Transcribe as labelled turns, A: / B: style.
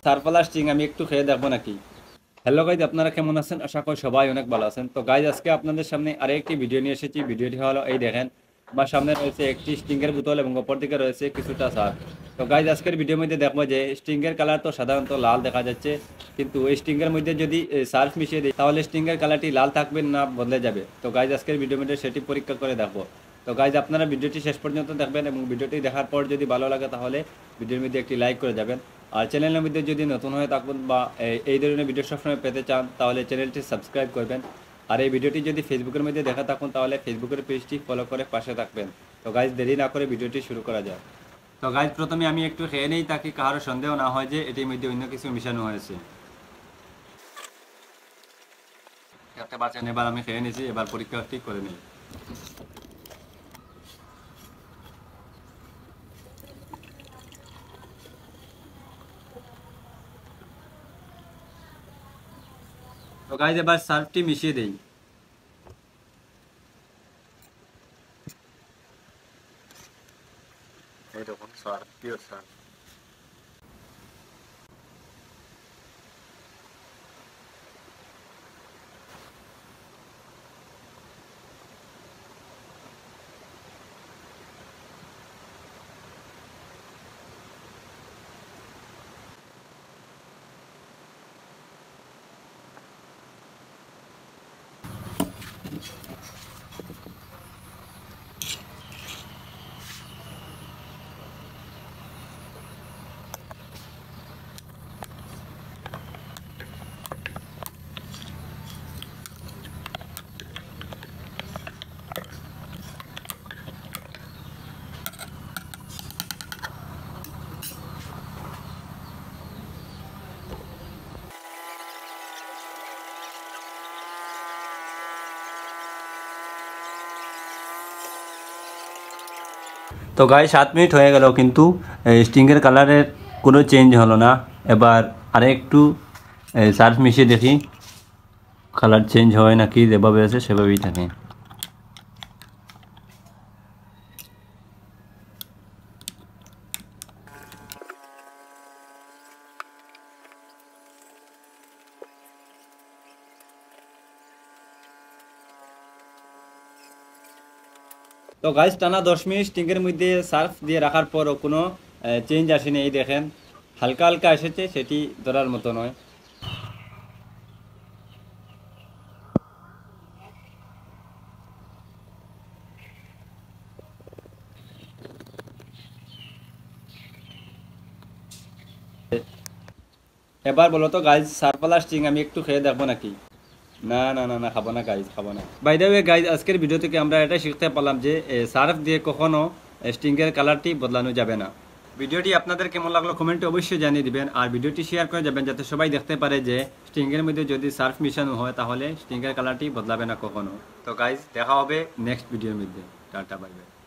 A: সারফালা sting আমি একটু খেয়ে দেখবো নাকি। হ্যালো গাইজ, আপনারা কেমন আছেন? আশা করি সবাই অনেক ভালো আছেন। তো গাইজ, আজকে আপনাদের সামনে আরেকটি ভিডিও নিয়ে এসেছি। ভিডিওটি হলো এই দেখেন, আমার সামনে রয়েছে একটি স্টিংয়ের বোতল এবং অপর দিকে রয়েছে কিছুটা সার। তো গাইজ, আজকের ভিডিওর মধ্যে দেখবো যে স্টিংয়ের কালার তো সাধারণত লাল দেখা যাচ্ছে, কিন্তু এই স্টিংয়ের মধ্যে যদি সার্ফ মিশিয়ে দিই তাহলে স্টিংয়ের কালারটি লাল থাকবে না বদলে যাবে। তো গাইজ, আজকের ভিডিওর মধ্যে সেটি পরীক্ষা করে দেখবো। তো গাইজ, আপনারা ভিডিওটি শেষ পর্যন্ত দেখবেন এবং ভিডিওটি দেখার পর যদি ভালো লাগে তাহলে ভিডিওর মধ্যে একটি লাইক করে যাবেন। আর চ্যানেলের মধ্যে যদি নতুন হয়ে থাকুন বা এই ধরনের ভিডিও সবসময় পেতে চান তাহলে চ্যানেলটি সাবস্ক্রাইব করবেন। আর এই ভিডিওটি যদি ফেসবুকের মধ্যে দেখা থাকুন তাহলে ফেসবুকের পেজটি ফলো করে পাশে থাকবেন। তো গাইজ, দেরি না করে ভিডিওটি শুরু করা যায়। তো গাইজ, প্রথমে আমি একটু খেয়ে নেই তাকে কারো সন্দেহ না হয় যে এটির মধ্যে অন্য কিছু মিশানো হয়েছে। একটা বাচ্চা এবার আমি খেয়ে নিয়েছি, এবার পরীক্ষাটি করে নিই। তো গাইজ, এবার সার্ফটি মিশিয়ে দেই। এই দেখুন সার্ফ, পিওর সার্ফ। তো গায়ে 7 মিনিট হয়ে গেল, কিন্তু স্টিংয়ের কালারের কোনো চেঞ্জ হলো না। এবার আরেকটু সার্ফ মিশিয়ে দেখি কালার চেঞ্জ হয় নাকি, যেভাবে আছে সেভাবেই থাকে। তো গাইস, টানা 10 মিনিট স্টিংয়ের মধ্যে সার্ফ দিয়ে রাখার পরও কোনো চেঞ্জ আসেনি। এই দেখেন, হালকা হালকা এসেছে, সেটি ধরার মতো নয়। এবার বলো তো গাইজ, সার্ফওয়ালা স্টিং আমি একটু খেয়ে দেখবো নাকি। না না না না, খাবো না গাইজ, খাবো না। বাই দ্য ওয়ে গাইজ, আজকের ভিডিও থেকে আমরা এটা শিখতে পারলাম যে সার্ফ দিয়ে কখনো স্টিংয়ের কালারটি বদলানো যাবে না। ভিডিওটি আপনাদের কেমন লাগলো কমেন্টে অবশ্যই জানিয়ে দিবেন, আর ভিডিওটি শেয়ার করে যাবেন যাতে সবাই দেখতে পারে যে স্টিংয়ের মধ্যে যদি সার্ফ মিশানো হয় তাহলে স্টিংয়ের কালারটি বদলাবে না কখনো। তো গাইজ, দেখা হবে নেক্সট ভিডিওর মধ্যে। Tata, bye bye.